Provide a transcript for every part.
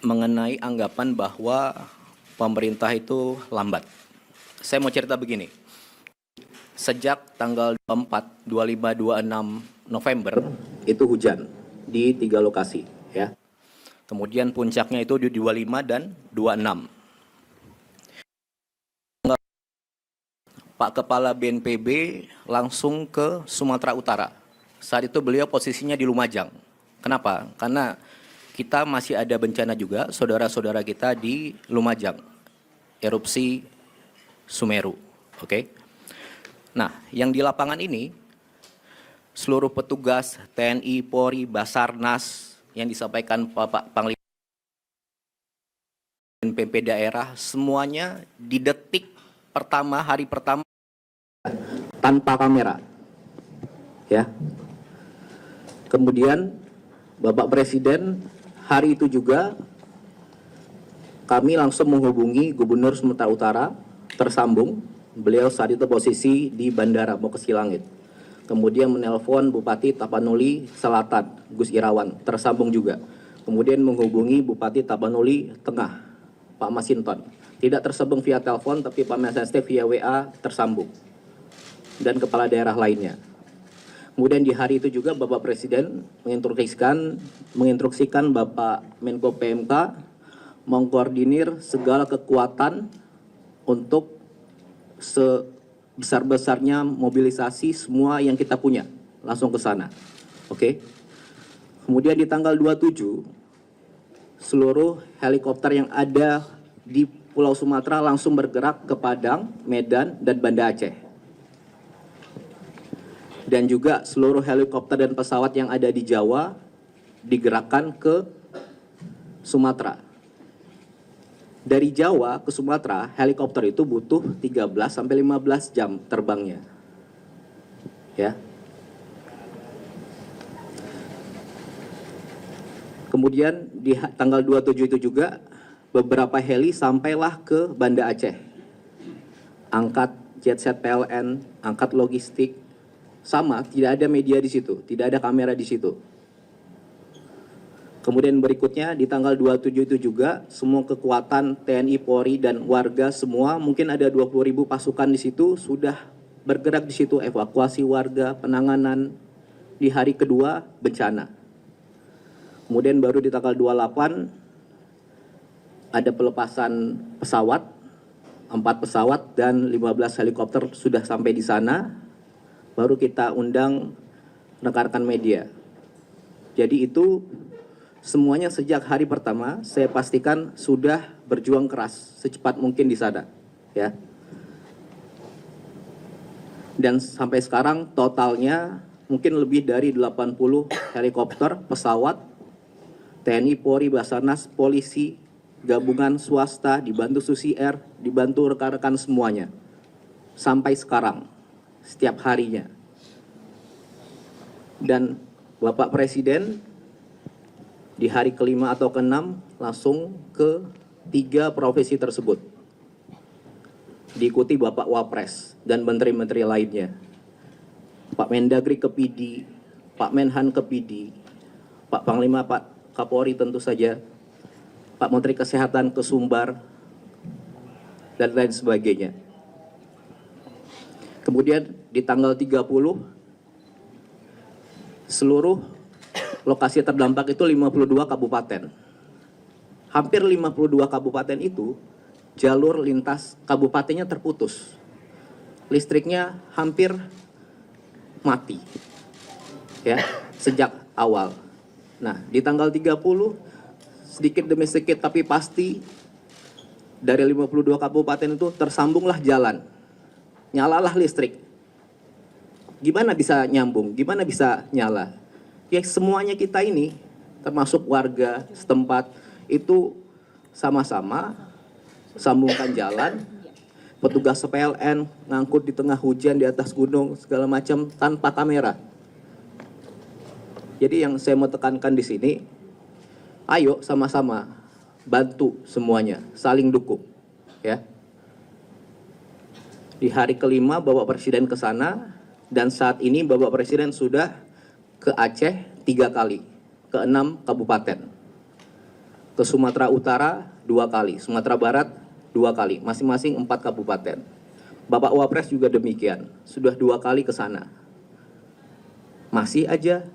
mengenai anggapan bahwa pemerintah itu lambat. Saya mau cerita begini. Sejak tanggal 24, 25, 26 November itu hujan di 3 lokasi, ya. Kemudian puncaknya itu di 25 dan 26. Pak Kepala BNPB langsung ke Sumatera Utara. Saat itu beliau posisinya di Lumajang. Kenapa? Karena kita masih ada bencana juga, saudara-saudara kita di Lumajang, erupsi Sumeru. Oke. Nah, yang di lapangan ini, seluruh petugas TNI, Polri, Basarnas yang disampaikan Bapak Panglima BNPB daerah, semuanya di detik pertama, hari pertama, tanpa kamera. Ya. Kemudian Bapak Presiden hari itu juga kami langsung menghubungi Gubernur Sumatera Utara, tersambung. Beliau saat itu posisi di bandara mau ke Silangit. Kemudian menelpon Bupati Tapanuli Selatan, Gus Irawan, tersambung juga. Kemudian menghubungi Bupati Tapanuli Tengah, Pak Masinton. Tidak tersambung via telepon, tapi Pak Masinton via WA tersambung. Dan kepala daerah lainnya. Kemudian di hari itu juga Bapak Presiden menginstruksikan Bapak Menko PMK mengkoordinir segala kekuatan untuk sebesar-besarnya mobilisasi semua yang kita punya langsung ke sana. Oke. Kemudian di tanggal 27 seluruh helikopter yang ada di Pulau Sumatera langsung bergerak ke Padang, Medan, dan Banda Aceh. Dan juga seluruh helikopter dan pesawat yang ada di Jawa digerakkan ke Sumatera. Dari Jawa ke Sumatera, helikopter itu butuh 13-15 jam terbangnya. Ya. Kemudian di tanggal 27 itu juga beberapa heli sampailah ke Banda Aceh. Angkat jetset PLN, angkat logistik, sama, tidak ada media di situ, tidak ada kamera di situ. Kemudian berikutnya di tanggal 27 itu juga semua kekuatan TNI, Polri, dan warga semua, mungkin ada 20.000 pasukan di situ, sudah bergerak di situ, evakuasi warga, penanganan di hari kedua bencana. Kemudian baru di tanggal 28 ada pelepasan pesawat, 4 pesawat dan 15 helikopter sudah sampai di sana, baru kita undang rekan-rekan media. Jadi itu semuanya sejak hari pertama saya pastikan sudah berjuang keras secepat mungkin di sana, ya. Dan sampai sekarang totalnya mungkin lebih dari 80 helikopter, pesawat, TNI, Polri, Basarnas, polisi, gabungan swasta, dibantu Susi Air, dibantu rekan-rekan semuanya. Sampai sekarang, setiap harinya. Dan Bapak Presiden di hari kelima atau keenam langsung ke 3 profesi tersebut. Diikuti Bapak Wapres dan menteri-menteri lainnya. Pak Mendagri ke PD, Pak Menhan ke PD, Pak Panglima, Pak Kapolri tentu saja, Pak Menteri Kesehatan ke Sumbar, dan lain sebagainya. Kemudian di tanggal 30, seluruh lokasi terdampak itu 52 kabupaten. Hampir 52 kabupaten itu jalur lintas kabupatennya terputus. Listriknya hampir mati. Ya, sejak awal. Nah, di tanggal 30 sedikit demi sedikit tapi pasti dari 52 kabupaten itu tersambunglah jalan. Nyalalah listrik. Gimana bisa nyambung? Gimana bisa nyala? Ya semuanya kita ini, termasuk warga setempat, itu sama-sama sambungkan jalan. Petugas PLN ngangkut di tengah hujan di atas gunung segala macam tanpa kamera. Jadi yang saya mau tekankan di sini, ayo sama-sama bantu semuanya, saling dukung, ya. Di hari kelima Bapak Presiden ke sana, dan saat ini Bapak Presiden sudah ke Aceh 3 kali, ke 6 kabupaten. Ke Sumatera Utara 2 kali, Sumatera Barat 2 kali, masing-masing 4 kabupaten. Bapak Wapres juga demikian, sudah 2 kali ke sana. Masih aja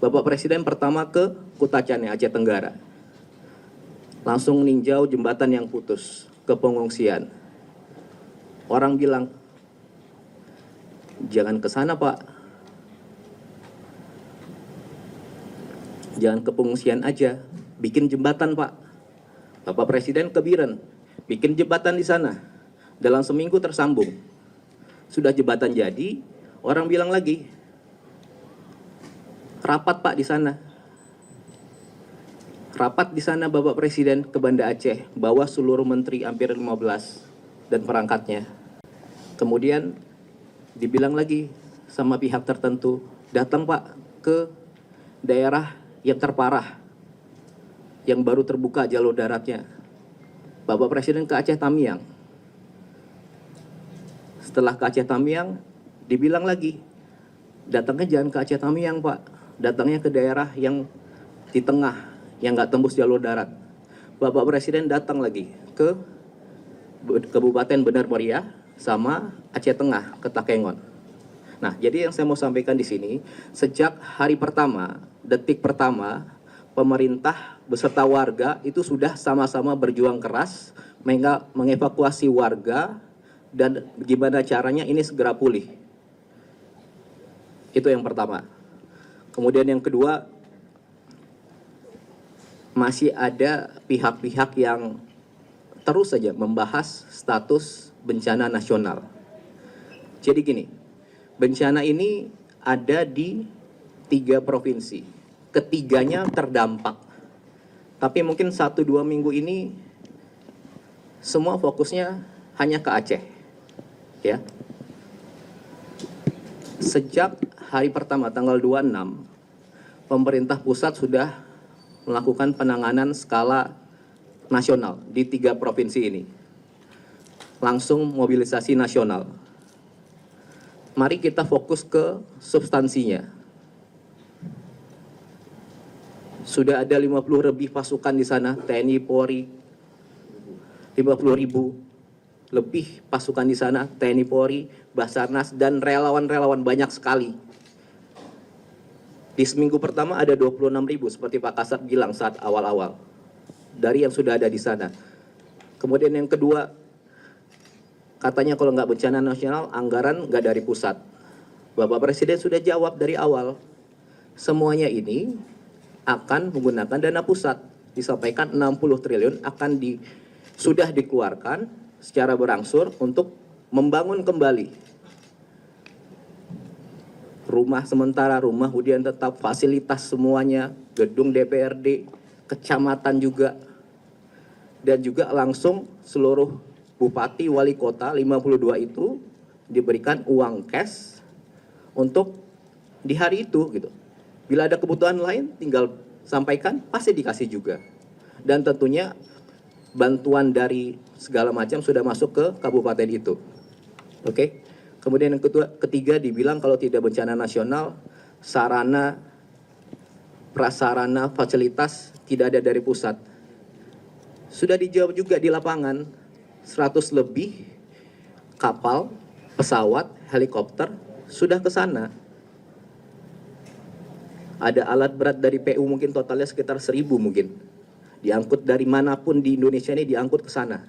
Bapak Presiden pertama ke Kutacane, Aceh Tenggara. Langsung ninjau jembatan yang putus ke pengungsian. Orang bilang, jangan ke sana Pak. Jangan ke pengungsian aja, bikin jembatan Pak. Bapak Presiden ke Biren, bikin jembatan di sana. Dalam seminggu tersambung. Sudah jembatan jadi, orang bilang lagi, rapat Pak di sana. Rapat di sana Bapak Presiden ke Banda Aceh, bawa seluruh menteri hampir 15 dan perangkatnya. Kemudian dibilang lagi sama pihak tertentu, datang Pak ke daerah yang terparah, yang baru terbuka jalur daratnya. Bapak Presiden ke Aceh Tamiang. Setelah ke Aceh Tamiang, dibilang lagi, datangnya jangan ke Aceh Tamiang Pak, datangnya ke daerah yang di tengah, yang nggak tembus jalur darat. Bapak Presiden datang lagi ke Kabupaten Benar Meriah sama Aceh Tengah ke Takengon. Nah, jadi yang saya mau sampaikan di sini, sejak hari pertama, detik pertama, pemerintah beserta warga itu sudah sama-sama berjuang keras mengevakuasi warga dan gimana caranya ini segera pulih. Itu yang pertama. Kemudian yang kedua, masih ada pihak-pihak yang terus saja membahas status bencana nasional. Jadi gini, bencana ini ada di 3 provinsi. Ketiganya terdampak. Tapi mungkin 1-2 minggu ini semua fokusnya hanya ke Aceh. Ya. Sejak hari pertama tanggal 26, pemerintah pusat sudah melakukan penanganan skala nasional di 3 provinsi ini. Langsung mobilisasi nasional. Mari kita fokus ke substansinya. Sudah ada 50 lebih pasukan di sana, TNI, Polri, 50.000 lebih pasukan di sana, TNI, Polri, Basarnas, dan relawan-relawan banyak sekali. Di seminggu pertama ada 26.000 seperti Pak Kasat bilang saat awal-awal. Dari yang sudah ada di sana. Kemudian yang kedua, katanya kalau nggak bencana nasional, anggaran nggak dari pusat. Bapak Presiden sudah jawab dari awal. Semuanya ini akan menggunakan dana pusat. Disampaikan 60 triliun sudah dikeluarkan secara berangsur untuk membangun kembali rumah sementara, rumah hunian tetap, fasilitas semuanya, gedung DPRD, kecamatan juga, dan juga langsung seluruh bupati, wali kota, 52 itu diberikan uang cash untuk di hari itu gitu. Bila ada kebutuhan lain tinggal sampaikan, pasti dikasih juga. Dan tentunya bantuan dari segala macam sudah masuk ke kabupaten itu. Oke. Kemudian yang ketiga dibilang kalau tidak bencana nasional, sarana, prasarana, fasilitas tidak ada dari pusat. Sudah dijawab juga di lapangan, 100 lebih kapal, pesawat, helikopter sudah ke sana. Ada alat berat dari PU mungkin totalnya sekitar 1.000 mungkin. Diangkut dari manapun di Indonesia ini diangkut ke sana.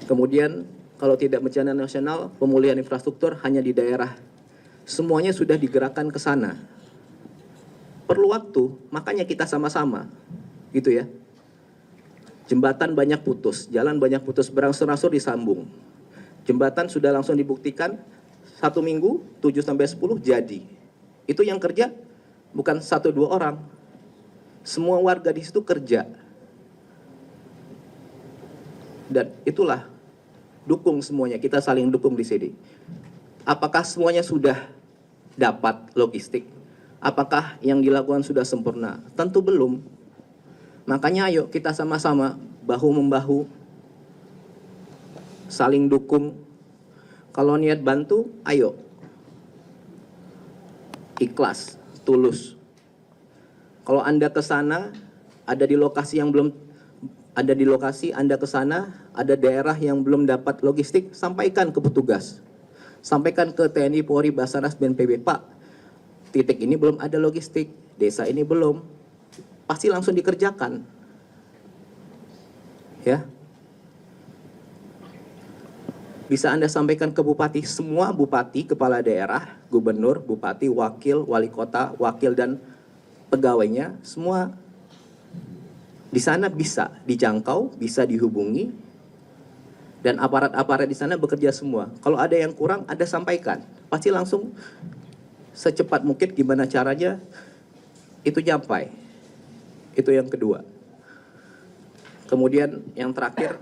Kemudian kalau tidak bencana nasional, pemulihan infrastruktur hanya di daerah. Semuanya sudah digerakkan ke sana. Perlu waktu, makanya kita sama-sama. Gitu ya. Jembatan banyak putus, jalan banyak putus, berangsur-angsur disambung. Jembatan sudah langsung dibuktikan 1 minggu, 7-10 jadi. Itu yang kerja bukan 1-2 orang. Semua warga di situ kerja. Dan itulah dukung semuanya, kita saling dukung di sini. Apakah semuanya sudah dapat logistik? Apakah yang dilakukan sudah sempurna? Tentu belum. Makanya ayo kita sama-sama bahu-membahu, saling dukung. Kalau niat bantu, ayo. Ikhlas, tulus. Kalau Anda ke sana, ada di lokasi yang belum ada di lokasi, Anda ke sana, ada daerah yang belum dapat logistik, sampaikan ke petugas. Sampaikan ke TNI, Polri, Basarnas, BNPB, Pak, titik ini belum ada logistik, desa ini belum. Pasti langsung dikerjakan. Ya. Bisa Anda sampaikan ke bupati, semua bupati, kepala daerah, gubernur, bupati, wakil, wali kota, wakil, dan pegawainya, semua di sana bisa dijangkau, bisa dihubungi, dan aparat-aparat di sana bekerja semua. Kalau ada yang kurang, Anda sampaikan. Pasti langsung secepat mungkin gimana caranya itu nyampai. Itu yang kedua. Kemudian yang terakhir,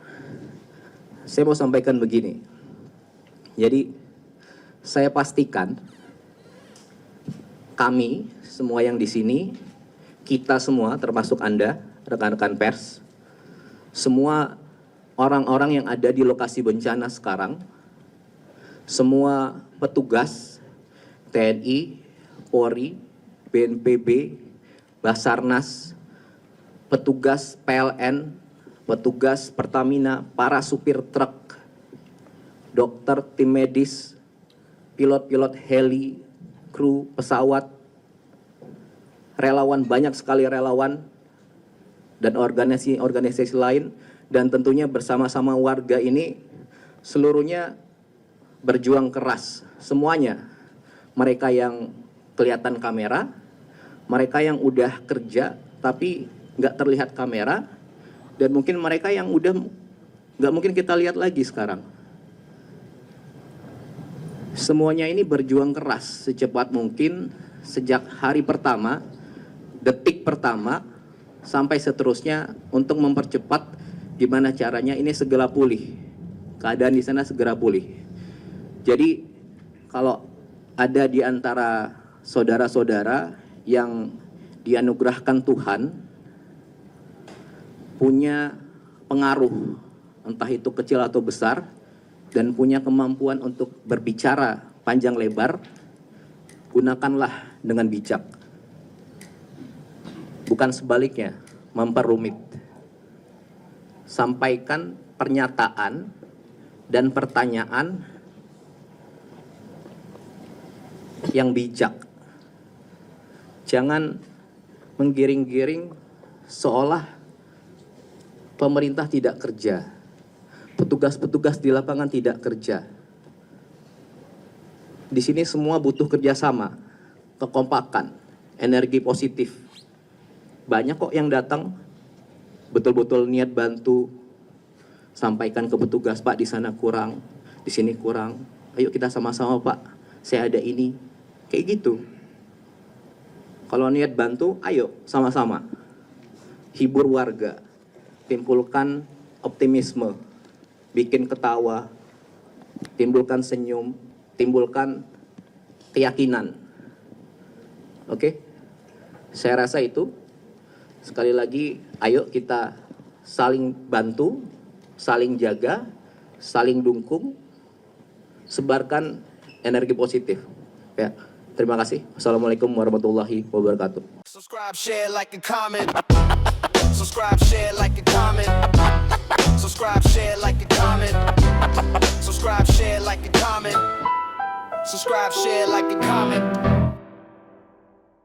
saya mau sampaikan begini. Jadi saya pastikan kami semua yang di sini, kita semua termasuk Anda, rekan-rekan pers, semua orang-orang yang ada di lokasi bencana sekarang, semua petugas TNI, Polri, BNPB, Basarnas, petugas PLN, petugas Pertamina, para supir truk, dokter, tim medis, pilot-pilot heli, kru pesawat, relawan, banyak sekali relawan, dan organisasi lain, dan tentunya bersama-sama warga ini seluruhnya berjuang keras, semuanya. Mereka yang kelihatan kamera, mereka yang udah kerja tapi nggak terlihat kamera, dan mungkin mereka yang udah nggak mungkin kita lihat lagi sekarang. Semuanya ini berjuang keras secepat mungkin sejak hari pertama, detik pertama, sampai seterusnya untuk mempercepat gimana caranya ini segera pulih. Keadaan di sana segera pulih. Jadi kalau ada di antara saudara-saudara yang dianugerahkan Tuhan punya pengaruh, entah itu kecil atau besar, dan punya kemampuan untuk berbicara panjang lebar, gunakanlah dengan bijak. Bukan sebaliknya, memperumit. Sampaikan pernyataan dan pertanyaan yang bijak. Jangan menggiring-giring seolah pemerintah tidak kerja. Petugas-petugas di lapangan tidak kerja. Di sini semua butuh kerjasama, kekompakan, energi positif. Banyak kok yang datang, betul-betul niat bantu, sampaikan ke petugas, Pak di sana kurang, di sini kurang. Ayo kita sama-sama Pak, saya ada ini. Kayak gitu. Kalau niat bantu, ayo sama-sama. Hibur warga, timbulkan optimisme, bikin ketawa, timbulkan senyum, timbulkan keyakinan. Oke? Saya rasa itu. Sekali lagi, ayo kita saling bantu, saling jaga, saling dukung, sebarkan energi positif. Ya, terima kasih. Wassalamualaikum warahmatullahi wabarakatuh. Subscribe, share, like, and comment. Subscribe, share, like, and comment. Subscribe, share, like, and comment. Subscribe, share, like, and comment. Subscribe, share, like, and comment.